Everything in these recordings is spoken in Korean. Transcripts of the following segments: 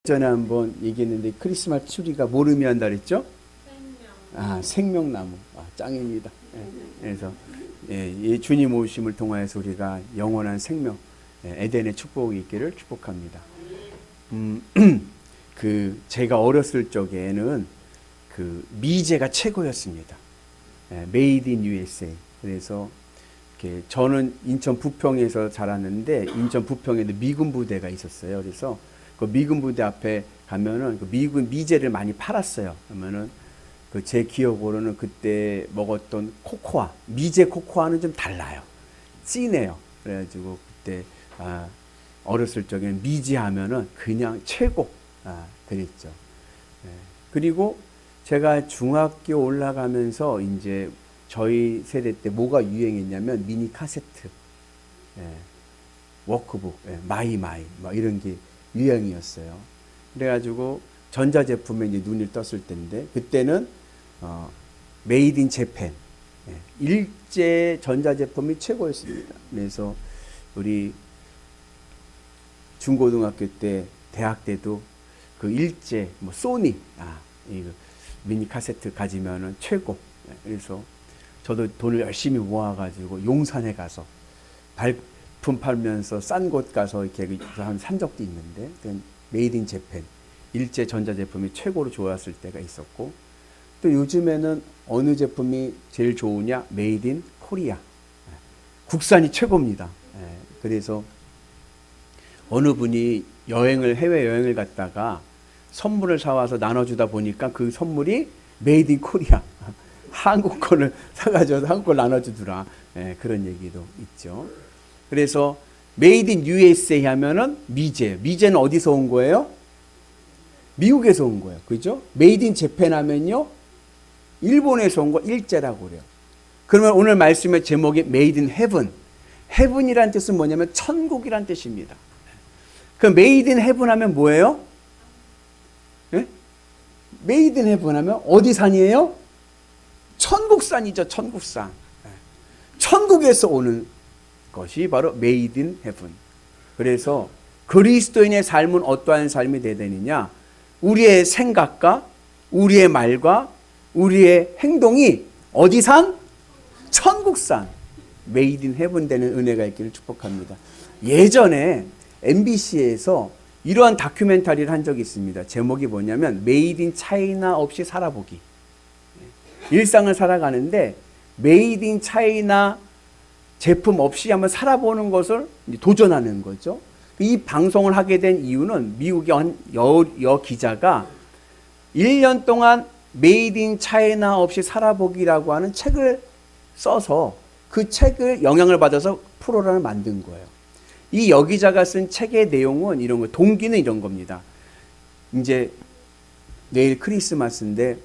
전에 한번 얘기했는데 크리스마스 트리가 뭘 의미한다 그랬죠? 생명나무. 짱입니다. 그래서 주님 오심을 통하여서 우리가 영원한 생명, 에덴의 축복이 있기를 축복합니다. 제가 어렸을 적에는 미제가 최고였습니다. 메이드 인 USA. 그래서 저는 인천 부평에서 자랐는데 인천 부평에도 미군 부대가 있었어요. 그래서 그 미군 부대 앞에 가면은 그 미군 미제를 많이 팔았어요. 그러면은 제 기억으로는 그때 먹었던 코코아, 미제 코코아는 좀 달라요. 진해요. 그래가지고 그때 어렸을 적에는 미제 하면은 그냥 최고 그랬죠. 그리고 제가 중학교 올라가면서 이제 저희 세대 때 뭐가 유행했냐면 미니 카세트, 워크북, 마이마이 막 이런 게 유행이었어요. 그래가지고 전자제품에 이제 눈이 떴을 때인데 그때는 메이드 인 재팬, 일제 전자제품이 최고였습니다. 그래서 우리 중고등학교 때, 대학 때도 그 일제 소니 이거 미니 카세트 가지면은 최고. 그래서 저도 돈을 열심히 모아가지고 용산에 가서 발품 팔면서 싼 곳 가서 이렇게 산 적도 있는데, 메이드 인 재팬, 일제 전자제품이 최고로 좋았을 때가 있었고, 또 요즘에는 어느 제품이 제일 좋으냐? 메이드 인 코리아. 국산이 최고입니다. 그래서 어느 분이 해외 여행을 갔다가 선물을 사와서 나눠주다 보니까 그 선물이 메이드 인 코리아. 한국 거를 사가지고 한국 걸 나눠주더라. 그런 얘기도 있죠. 그래서 메이드 인 USA 하면은 미제는 어디서 온 거예요? 미국에서 온 거예요. 그죠? 메이드 인 재팬 하면요, 일본에서 온 거 일제라고 그래요. 그러면 오늘 말씀의 제목이 메이드 인 헤븐. 헤븐이란 뜻은 뭐냐면 천국이란 뜻입니다. 그 메이드 인 헤븐 하면 뭐예요? 메이드 인 헤븐 하면 어디 산이에요? 천국산이죠. 천국산. 천국에서 오는 것이 바로 메이드 인 헤븐. 그래서 그리스도인의 삶은 어떠한 삶이 되야 되느냐? 우리의 생각과 우리의 말과 우리의 행동이 어디산? 천국산. 메이드 인 헤븐 되는 은혜가 있기를 축복합니다. 예전에 MBC에서 이러한 다큐멘터리를 한 적이 있습니다. 제목이 뭐냐면 메이드 인 차이나 없이 살아보기. 일상을 살아가는데 메이드 인 차이나 제품 없이 한번 살아보는 것을 도전하는 거죠. 이 방송을 하게 된 이유는 미국의 여 기자가 1년 동안 메이드 인 차이나 없이 살아보기라고 하는 책을 써서 그 책을 영향을 받아서 프로그램을 만든 거예요. 이 여기자가 쓴 책의 내용은 이런 거, 동기는 이런 겁니다. 이제 내일 크리스마스인데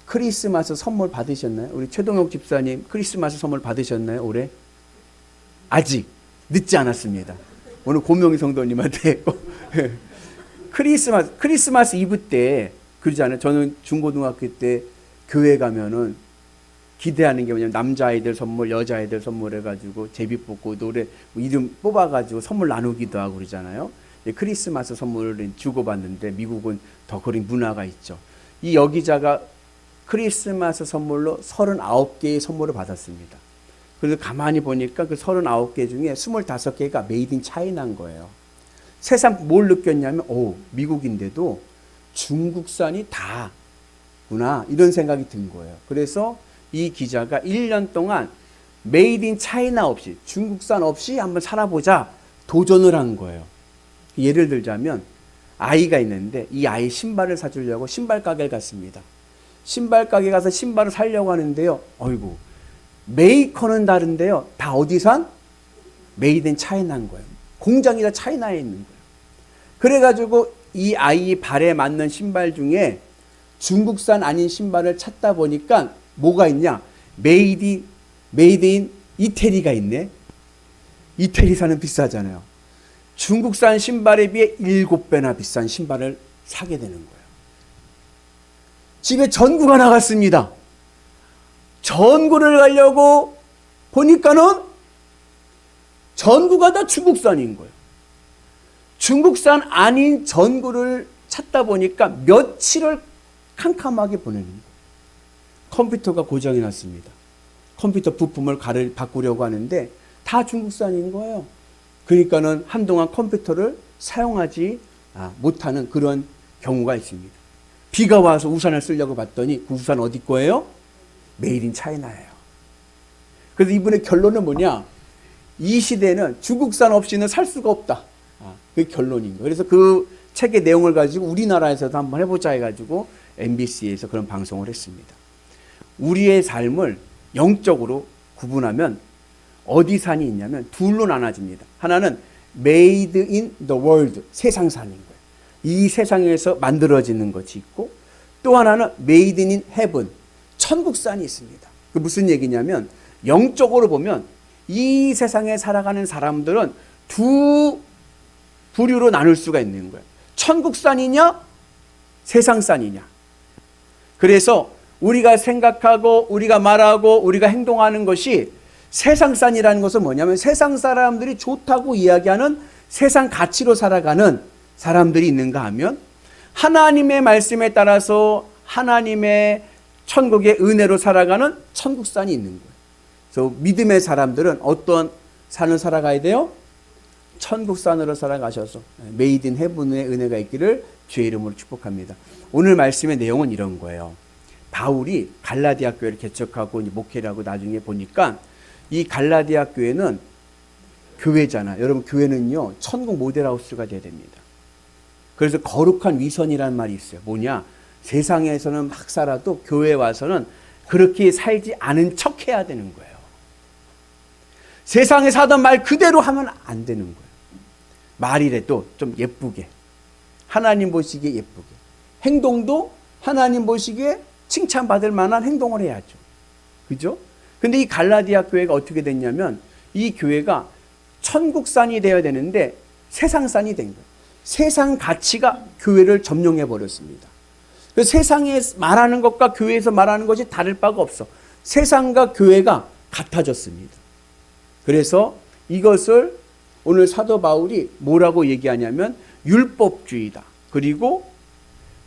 크리스마스 선물 받으셨나요? 우리 최동혁 집사님 크리스마스 선물 받으셨나요? 올해? 아직 늦지 않았습니다. 오늘 고명희 성도님한테 크리스마스 이브 때 그러지 않아요? 저는 중고등학교 때 교회 가면은 기대하는 게 뭐냐면 남자아이들 선물, 여자아이들 선물 해가지고 제비 뽑고 노래 이름 뽑아가지고 선물 나누기도 하고 그러잖아요. 크리스마스 선물을 주고받는데 미국은 더 그런 문화가 있죠. 이 여기자가 크리스마스 선물로 39개의 선물을 받았습니다. 그래서 가만히 보니까 그 39개 중에 25개가 메이드 인 차이나인 거예요. 세상 뭘 느꼈냐면 미국인데도 중국산이 다구나 이런 생각이 든 거예요. 그래서 이 기자가 1년 동안 메이드 인 차이나 없이 중국산 없이 한번 살아보자 도전을 한 거예요. 예를 들자면 아이가 있는데 이 아이 신발을 사주려고 신발 가게를 갔습니다. 신발 가게 가서 신발을 사려고 하는데요. 어이구, 메이커는 다른데요. 다 어디산? 메이드 인 차이나인 거예요. 공장이 다 차이나에 있는 거예요. 그래가지고 이 아이 발에 맞는 신발 중에 중국산 아닌 신발을 찾다 보니까 뭐가 있냐? 메이드 인 이태리가 있네. 이태리산은 비싸잖아요. 중국산 신발에 비해 7배나 비싼 신발을 사게 되는 거예요. 집에 전구가 나갔습니다. 전구를 가려고 보니까는 전구가 다 중국산인 거예요. 중국산 아닌 전구를 찾다 보니까 며칠을 캄캄하게 보내는 거예요. 컴퓨터가 고장이 났습니다. 컴퓨터 부품을 바꾸려고 하는데 다 중국산인 거예요. 그러니까는 한동안 컴퓨터를 사용하지 못하는 그런 경우가 있습니다. 비가 와서 우산을 쓰려고 봤더니 그 우산 어디 거예요? 메이드 인 차이나예요. 그래서 이분의 결론은 뭐냐? 이 시대는 중국산 없이는 살 수가 없다. 그게 결론인 거예요. 그래서 그 책의 내용을 가지고 우리나라에서도 한번 해보자 해가지고 MBC에서 그런 방송을 했습니다. 우리의 삶을 영적으로 구분하면 어디 산이 있냐면 둘로 나눠집니다. 하나는 made in the world, 세상산인 거예요. 이 세상에서 만들어지는 것이 있고, 또 하나는 made in heaven, 천국산이 있습니다. 그 무슨 얘기냐면 영적으로 보면 이 세상에 살아가는 사람들은 두 부류로 나눌 수가 있는 거예요. 천국산이냐 세상산이냐. 그래서 우리가 생각하고 우리가 말하고 우리가 행동하는 것이 세상산이라는 것은 뭐냐면 세상 사람들이 좋다고 이야기하는 세상 가치로 살아가는 사람들이 있는가 하면 하나님의 말씀에 따라서 하나님의 천국의 은혜로 살아가는 천국산이 있는 거예요. 그래서 믿음의 사람들은 어떤 산을 살아가야 돼요? 천국산으로 살아가셔서 메이드 인 헤븐의 은혜가 있기를 주의 이름으로 축복합니다. 오늘 말씀의 내용은 이런 거예요. 바울이 갈라디아 교회를 개척하고 목회를 하고 나중에 보니까 이 갈라디아 교회는 교회잖아요. 여러분 교회는요 천국 모델하우스가 돼야 됩니다. 그래서 거룩한 위선이라는 말이 있어요. 뭐냐? 세상에서는 막 살아도 교회에 와서는 그렇게 살지 않은 척 해야 되는 거예요. 세상에 사던 말 그대로 하면 안 되는 거예요. 말이라도 좀 예쁘게, 하나님 보시기에 예쁘게, 행동도 하나님 보시기에 칭찬받을 만한 행동을 해야죠. 그죠? 근데 이 갈라디아 교회가 어떻게 됐냐면 이 교회가 천국산이 되어야 되는데 세상산이 된 거예요. 세상 가치가 교회를 점령해 버렸습니다. 그래서 세상에 말하는 것과 교회에서 말하는 것이 다를 바가 없어. 세상과 교회가 같아졌습니다. 그래서 이것을 오늘 사도 바울이 뭐라고 얘기하냐면 율법주의다. 그리고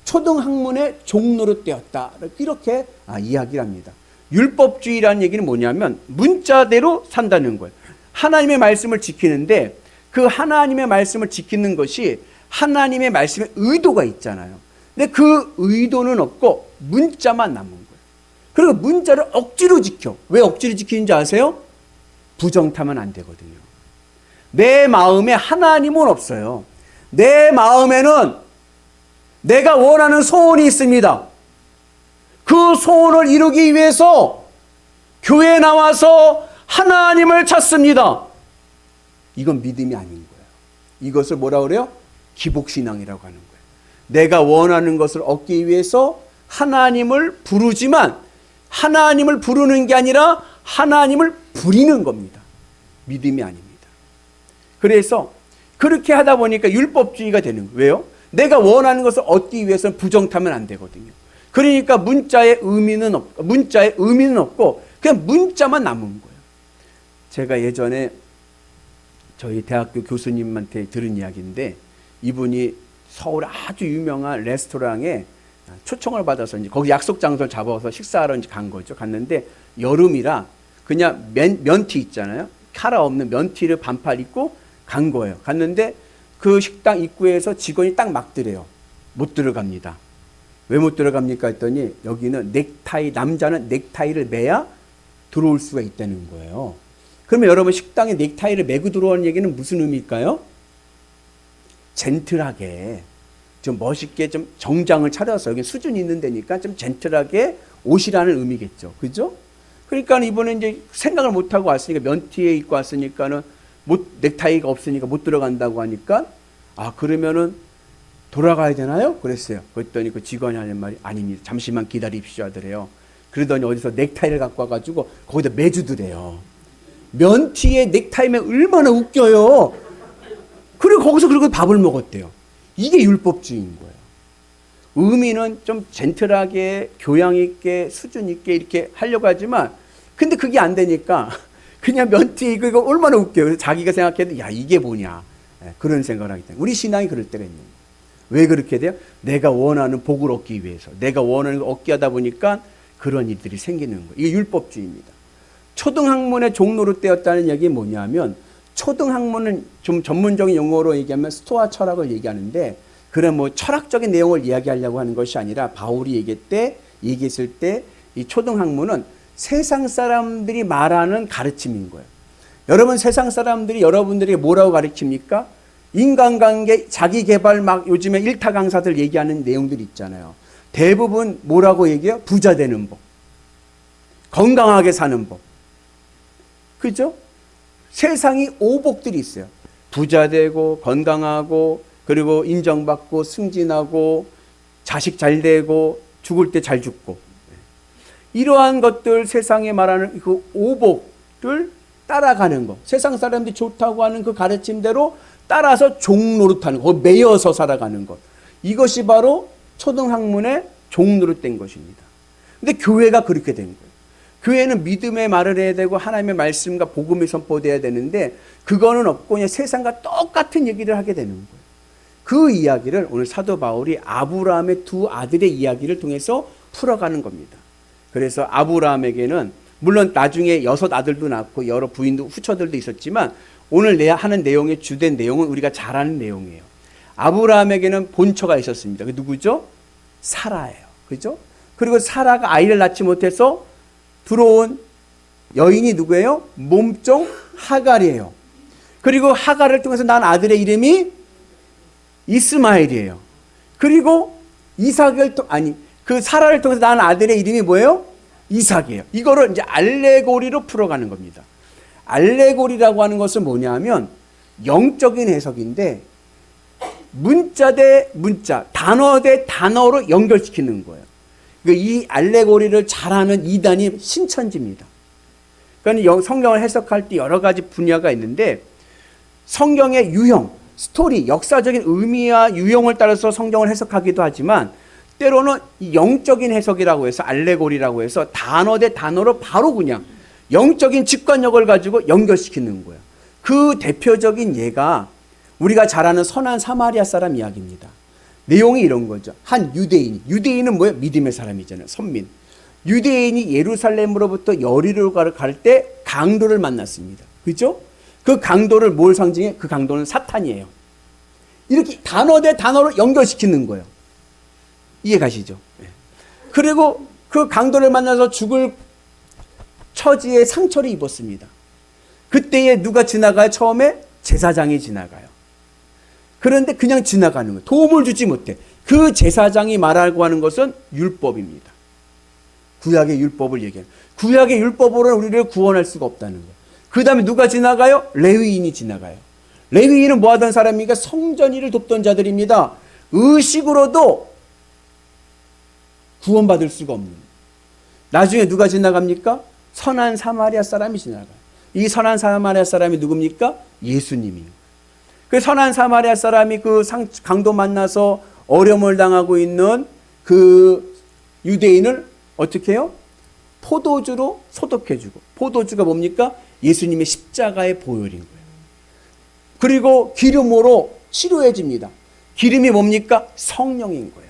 초등학문의 종로로 떼었다. 이렇게 이야기를 합니다. 율법주의라는 얘기는 뭐냐면 문자대로 산다는 거예요. 하나님의 말씀을 지키는데 그 하나님의 말씀을 지키는 것이 하나님의 말씀의 의도가 있잖아요. 근데 그 의도는 없고 문자만 남은 거예요. 그리고 문자를 억지로 지켜. 왜 억지로 지키는지 아세요? 부정타면 안 되거든요. 내 마음에 하나님은 없어요. 내 마음에는 내가 원하는 소원이 있습니다. 그 소원을 이루기 위해서 교회에 나와서 하나님을 찾습니다. 이건 믿음이 아닌 거예요. 이것을 뭐라 그래요? 기복신앙이라고 하는 거예요. 내가 원하는 것을 얻기 위해서 하나님을 부르지만 하나님을 부르는 게 아니라 하나님을 부리는 겁니다. 믿음이 아닙니다. 그래서 그렇게 하다 보니까 율법주의가 되는 거예요. 왜요? 내가 원하는 것을 얻기 위해서는 부정타면 안 되거든요. 그러니까 문자의 의미는 없고 그냥 문자만 남은 거예요. 제가 예전에 저희 대학교 교수님한테 들은 이야기인데 이분이 서울 아주 유명한 레스토랑에 초청을 받아서 이제 거기 약속 장소를 잡아서 식사하러 이제 간 거죠. 갔는데 여름이라 그냥 면티 있잖아요. 카라 없는 면티를 반팔 입고 간 거예요. 갔는데 그 식당 입구에서 직원이 딱 막더래요. 못 들어갑니다. 왜 못 들어갑니까 했더니 여기는 넥타이, 남자는 넥타이를 매야 들어올 수가 있다는 거예요. 그러면 여러분 식당에 넥타이를 매고 들어오는 얘기는 무슨 의미일까요? 젠틀하게 좀 멋있게 좀 정장을 차려서 여기 수준이 있는 데니까 좀 젠틀하게 옷이라는 의미겠죠. 그죠? 그러니까 이번에 이제 생각을 못 하고 왔으니까 면티에 입고 왔으니까는 넥타이가 없으니까 못 들어간다고 하니까 그러면은 돌아가야 되나요? 그랬어요. 그랬더니 그 직원이 하는 말이 아닙니다. 잠시만 기다립시오 하더래요. 그러더니 어디서 넥타이를 갖고 와가지고 거기다 매주더래요. 면티에 넥타이 매면 얼마나 웃겨요. 그리고 거기서 그리고 밥을 먹었대요. 이게 율법주의인 거예요. 의미는 좀 젠틀하게 교양 있게 수준 있게 이렇게 하려고 하지만 근데 그게 안 되니까 그냥 면티 이거 얼마나 웃겨요. 그래서 자기가 생각해도 야 이게 뭐냐 그런 생각을 하기 때문에 우리 신앙이 그럴 때가 있는 거예요. 왜 그렇게 돼요? 내가 원하는 복을 얻기 위해서, 내가 원하는 걸 얻게 하다 보니까 그런 일들이 생기는 거예요. 이게 율법주의입니다. 초등학문의 종노릇되었다는 얘기 뭐냐면, 초등학문은 좀 전문적인 용어로 얘기하면 스토아 철학을 얘기하는데, 그런 뭐 철학적인 내용을 이야기하려고 하는 것이 아니라 바울이 얘기했을 때 이 초등학문은 세상 사람들이 말하는 가르침인 거예요. 여러분, 세상 사람들이 여러분들에게 뭐라고 가르칩니까? 인간관계, 자기개발, 막 요즘에 일타 강사들 얘기하는 내용들이 있잖아요. 대부분 뭐라고 얘기해요? 부자 되는 법, 건강하게 사는 법. 그죠? 세상이 오복들이 있어요. 부자 되고 건강하고 그리고 인정받고 승진하고 자식 잘 되고 죽을 때 잘 죽고, 이러한 것들, 세상에 말하는 그 오복들 따라가는 거, 세상 사람들이 좋다고 하는 그 가르침대로 따라서 종노릇하는 거, 매여서 살아가는 것, 이것이 바로 초등학문의 종노릇된 것입니다. 근데 교회가 그렇게 된 거예요. 교회는 믿음의 말을 해야 되고 하나님의 말씀과 복음이 선포돼야 되는데, 그거는 없고 그냥 세상과 똑같은 얘기를 하게 되는 거예요. 그 이야기를 오늘 사도 바울이 아브라함의 두 아들의 이야기를 통해서 풀어가는 겁니다. 그래서 아브라함에게는 물론 나중에 6 아들도 낳고 여러 부인도 후처들도 있었지만, 오늘 내가 하는 내용의 주된 내용은 우리가 잘 아는 내용이에요. 아브라함에게는 본처가 있었습니다. 그 누구죠? 사라예요. 그죠? 그리고 사라가 아이를 낳지 못해서 들어온 여인이 누구예요? 몸종 하갈이에요. 그리고 하갈을 통해서 난 아들의 이름이 이스마엘이에요. 그리고 그 사라를 통해서 난 아들의 이름이 뭐예요? 이삭이에요. 이거를 이제 알레고리로 풀어가는 겁니다. 알레고리라고 하는 것은 뭐냐면 영적인 해석인데, 문자 대 문자, 단어 대 단어로 연결시키는 거예요. 이 알레고리를 잘하는 이단이 신천지입니다. 그러니까 성경을 해석할 때 여러 가지 분야가 있는데, 성경의 유형, 스토리, 역사적인 의미와 유형을 따라서 성경을 해석하기도 하지만, 때로는 영적인 해석이라고 해서 알레고리라고 해서 단어 대 단어로 바로 그냥 영적인 직관력을 가지고 연결시키는 거예요. 그 대표적인 예가 우리가 잘 아는 선한 사마리아 사람 이야기입니다. 내용이 이런 거죠. 한 유대인은 뭐예요? 믿음의 사람이잖아요. 선민. 유대인이 예루살렘으로부터 여리고로 갈 때 강도를 만났습니다. 그죠? 그 강도를 뭘 상징해? 그 강도는 사탄이에요. 이렇게 단어 대 단어로 연결시키는 거예요. 이해 가시죠? 그리고 그 강도를 만나서 죽을 처지에 상처를 입었습니다. 그때에 누가 지나가요? 처음에 제사장이 지나가요. 그런데 그냥 지나가는 거예요. 도움을 주지 못해. 그 제사장이 말하고 하는 것은 율법입니다. 구약의 율법을 얘기해요. 구약의 율법으로는 우리를 구원할 수가 없다는 거예요. 그 다음에 누가 지나가요? 레위인이 지나가요. 레위인은 뭐 하던 사람입니까? 성전 일을 돕던 자들입니다. 의식으로도 구원받을 수가 없는. 나중에 누가 지나갑니까? 선한 사마리아 사람이 지나가요. 이 선한 사마리아 사람이 누굽니까? 예수님이에요. 그 선한 사마리아 사람이 그 강도 만나서 어려움을 당하고 있는 그 유대인을 어떻게 해요? 포도주로 소독해주고, 포도주가 뭡니까? 예수님의 십자가의 보혈인 거예요. 그리고 기름으로 치료해줍니다. 기름이 뭡니까? 성령인 거예요.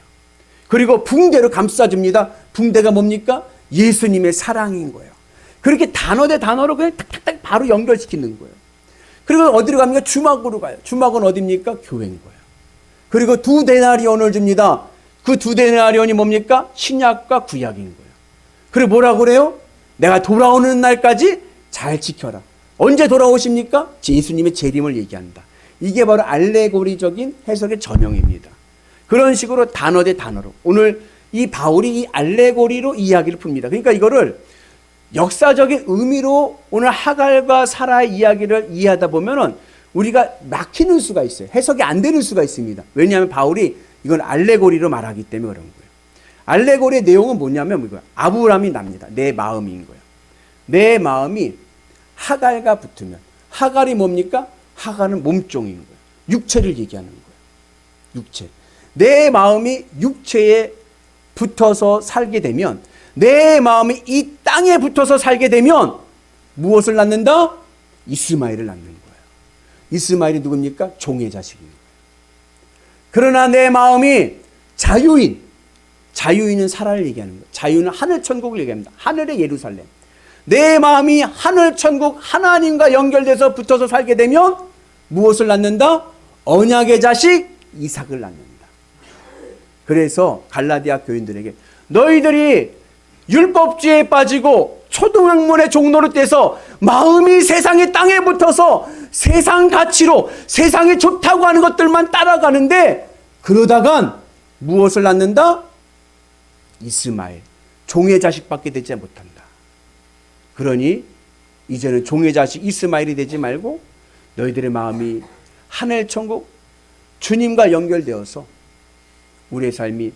그리고 붕대로 감싸줍니다. 붕대가 뭡니까? 예수님의 사랑인 거예요. 그렇게 단어 대 단어로 그냥 탁탁탁 바로 연결시키는 거예요. 그리고 어디로 갑니까? 주막으로 가요. 주막은 어디입니까? 교회인 거예요. 그리고 2 데나리온을 줍니다. 그 2 데나리온이 뭡니까? 신약과 구약인 거예요. 그리고 뭐라고 그래요? 내가 돌아오는 날까지 잘 지켜라. 언제 돌아오십니까? 예수님의 재림을 얘기한다. 이게 바로 알레고리적인 해석의 전형입니다. 그런 식으로 단어 대 단어로 오늘 이 바울이 이 알레고리로 이야기를 풉니다. 그러니까 이거를 역사적인 의미로 오늘 하갈과 사라의 이야기를 이해하다 보면은 우리가 막히는 수가 있어요. 해석이 안 되는 수가 있습니다. 왜냐하면 바울이 이건 알레고리로 말하기 때문에 그런 거예요. 알레고리의 내용은 뭐냐면 이거야. 아브라함이 납니다. 내 마음인 거예요. 내 마음이 하갈과 붙으면, 하갈이 뭡니까? 하갈은 몸종인 거예요. 육체를 얘기하는 거예요. 육체. 내 마음이 육체에 붙어서 살게 되면, 내 마음이 이 땅에 붙어서 살게 되면 무엇을 낳는다? 이스마엘을 낳는 거예요. 이스마엘이 누굽니까? 종의 자식인 거예요. 그러나 내 마음이 자유인은 살아를 얘기하는 거예요. 자유는 하늘 천국을 얘기합니다. 하늘의 예루살렘. 내 마음이 하늘 천국 하나님과 연결돼서 붙어서 살게 되면 무엇을 낳는다? 언약의 자식 이삭을 낳는다. 그래서 갈라디아 교인들에게 너희들이 율법주의에 빠지고 초등학문의 종로로 떼서 마음이 세상의 땅에 붙어서 세상 가치로 세상이 좋다고 하는 것들만 따라가는데 그러다간 무엇을 낳는다? 이스마엘, 종의 자식밖에 되지 못한다. 그러니 이제는 종의 자식 이스마엘이 되지 말고 너희들의 마음이 하늘 천국 주님과 연결되어서 우리의 삶이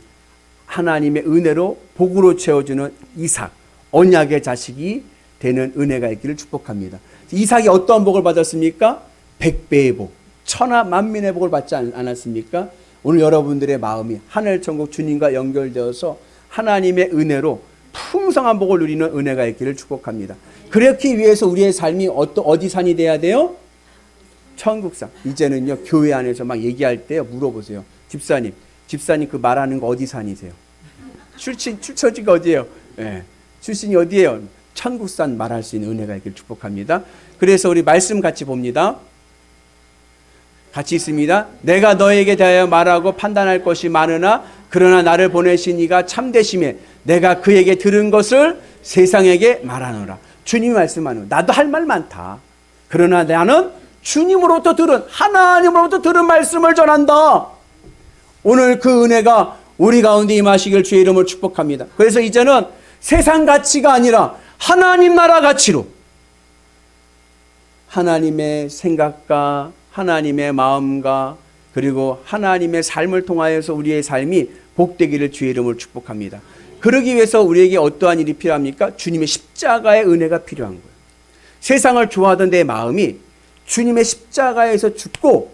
하나님의 은혜로 복으로 채워주는 이삭, 언약의 자식이 되는 은혜가 있기를 축복합니다. 이삭이 어떠한 복을 받았습니까? 100배의 복, 천하 만민의 복을 받지 않았습니까? 오늘 여러분들의 마음이 하늘 천국 주님과 연결되어서 하나님의 은혜로 풍성한 복을 누리는 은혜가 있기를 축복합니다. 그렇기 위해서 우리의 삶이 어디 산이 돼야 돼요? 천국산. 이제는요 교회 안에서 막 얘기할 때 물어보세요. 집사님 그 말하는 거 어디 산이세요? 출처지가 어디예요? 네. 출신이 어디예요? 천국산 말할 수 있는 은혜가 있기를 축복합니다. 그래서 우리 말씀 같이 봅니다. 같이 있습니다. 내가 너에게 대하여 말하고 판단할 것이 많으나 그러나 나를 보내신 이가 참되심에 내가 그에게 들은 것을 세상에게 말하노라. 주님이 말씀하는 나도 할 말 많다. 그러나 나는 주님으로부터 들은 하나님으로부터 들은 말씀을 전한다. 오늘 그 은혜가 우리 가운데 임하시길 주의 이름으로 축복합니다. 그래서 이제는 세상 가치가 아니라 하나님 나라 가치로 하나님의 생각과 하나님의 마음과 그리고 하나님의 삶을 통하여서 우리의 삶이 복되기를 주의 이름으로 축복합니다. 그러기 위해서 우리에게 어떠한 일이 필요합니까? 주님의 십자가의 은혜가 필요한 거예요. 세상을 좋아하던 내 마음이 주님의 십자가에서 죽고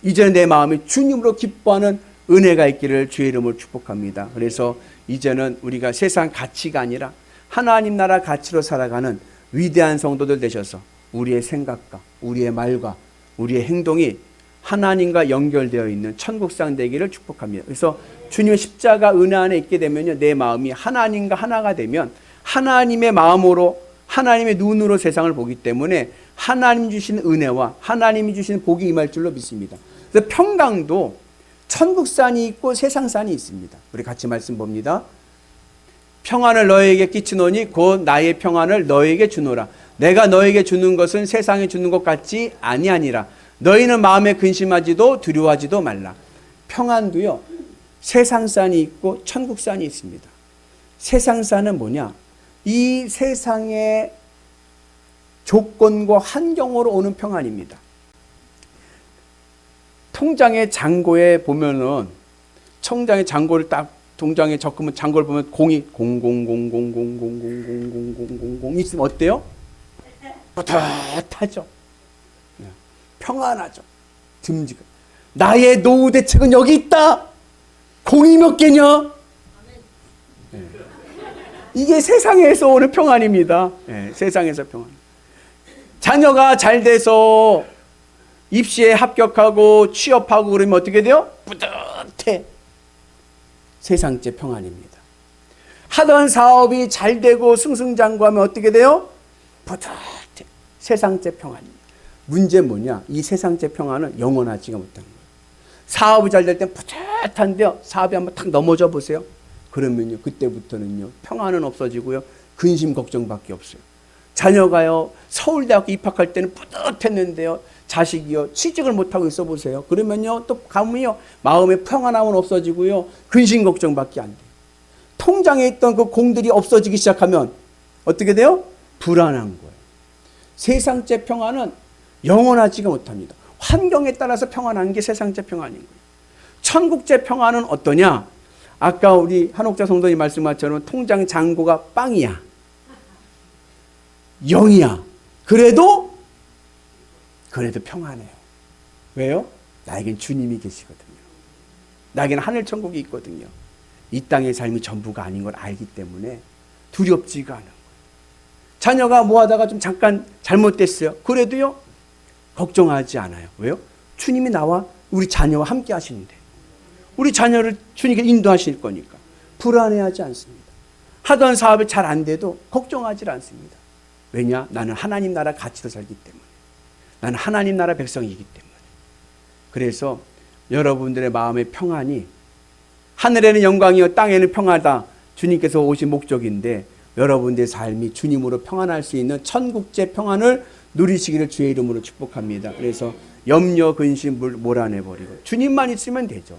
이제는 내 마음이 주님으로 기뻐하는 은혜가 있기를 주의 이름으로 축복합니다. 그래서 이제는 우리가 세상 가치가 아니라 하나님 나라 가치로 살아가는 위대한 성도들 되셔서 우리의 생각과 우리의 말과 우리의 행동이 하나님과 연결되어 있는 천국상 되기를 축복합니다. 그래서 주님의 십자가 은혜 안에 있게 되면요, 내 마음이 하나님과 하나가 되면 하나님의 마음으로 하나님의 눈으로 세상을 보기 때문에 하나님 주시는 은혜와 하나님이 주시는 복이 임할 줄로 믿습니다. 그래서 평강도 천국산이 있고 세상산이 있습니다. 우리 같이 말씀 봅니다. 평안을 너에게 끼치노니 곧 나의 평안을 너에게 주노라. 내가 너에게 주는 것은 세상에 주는 것 같지 아니하니라. 너희는 마음에 근심하지도 두려워하지도 말라. 평안도요, 세상산이 있고 천국산이 있습니다. 세상산은 뭐냐? 이 세상의 조건과 환경으로 오는 평안입니다. 통장의 잔고에 보면은 통장의 잔고를 딱 통장에 적으면 잔고를 보면 공이 0000000000000 있으면 어때요? 뿌듯하죠. 평안하죠. 듬직한. 나의 노후 대책은 여기 있다. 공이 몇 개냐? 네. 이게 세상에서 오는 평안입니다. 네, 세상에서 평안. 자녀가 잘 돼서 입시에 합격하고 취업하고 그러면 어떻게 돼요? 뿌듯해. 세상째 평안입니다. 하던 사업이 잘 되고 승승장구하면 어떻게 돼요? 뿌듯해. 세상째 평안입니다. 문제는 뭐냐? 이 세상째 평안은 영원하지가 못한 거예요. 사업이 잘 될 땐 뿌듯한데요. 사업이 한번 탁 넘어져 보세요. 그러면요, 그때부터는요, 평안은 없어지고요, 근심 걱정밖에 없어요. 자녀가요, 서울대학교 입학할 때는 뿌듯했는데요, 자식이요, 취직을 못하고 있어 보세요. 그러면요, 또 가면요, 마음의 평안함은 없어지고요, 근심 걱정밖에 안 돼요. 통장에 있던 그 공들이 없어지기 시작하면 어떻게 돼요? 불안한 거예요. 세상째 평안은 영원하지가 못합니다. 환경에 따라서 평안한 게 세상째 평안인 거예요. 천국째 평안은 어떠냐? 아까 우리 한옥자 성도님 말씀한 것처럼 통장 잔고가 빵이야. 0이야. 그래도 평안해요. 왜요? 나에겐 주님이 계시거든요. 나에겐 하늘 천국이 있거든요. 이 땅의 삶이 전부가 아닌 걸 알기 때문에 두렵지가 않은 거예요. 자녀가 뭐 하다가 좀 잠깐 잘못됐어요. 그래도요, 걱정하지 않아요. 왜요? 주님이 나와 우리 자녀와 함께 하시는데. 우리 자녀를 주님께 인도하실 거니까 불안해하지 않습니다. 하던 사업이 잘 안 돼도 걱정하지 않습니다. 왜냐? 나는 하나님 나라 가치로 살기 때문에. 나는 하나님 나라 백성이기 때문에. 그래서 여러분들의 마음의 평안이 하늘에는 영광이요 땅에는 평화다. 주님께서 오신 목적인데 여러분들의 삶이 주님으로 평안할 수 있는 천국제 평안을 누리시기를 주의 이름으로 축복합니다. 그래서 염려, 근심, 몰아내버리고 주님만 있으면 되죠.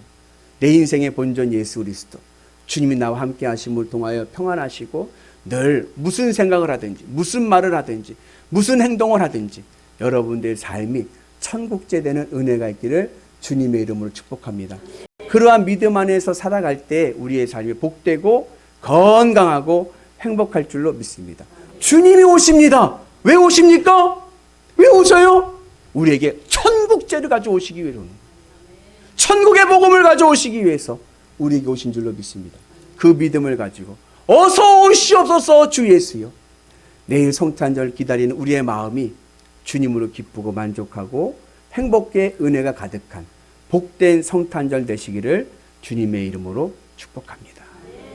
내 인생의 본전 예수 그리스도. 주님이 나와 함께 하심을 통하여 평안하시고 늘 무슨 생각을 하든지 무슨 말을 하든지 무슨 행동을 하든지 여러분들의 삶이 천국제 되는 은혜가 있기를 주님의 이름으로 축복합니다. 그러한 믿음 안에서 살아갈 때 우리의 삶이 복되고 건강하고 행복할 줄로 믿습니다. 주님이 오십니다. 왜 오십니까? 왜 오셔요? 우리에게 천국제를 가져오시기 위해서, 천국의 복음을 가져오시기 위해서 우리에게 오신 줄로 믿습니다. 그 믿음을 가지고 어서 오시옵소서 주 예수여. 내일 성탄절 기다리는 우리의 마음이 주님으로 기쁘고 만족하고 행복의 은혜가 가득한 복된 성탄절 되시기를 주님의 이름으로 축복합니다.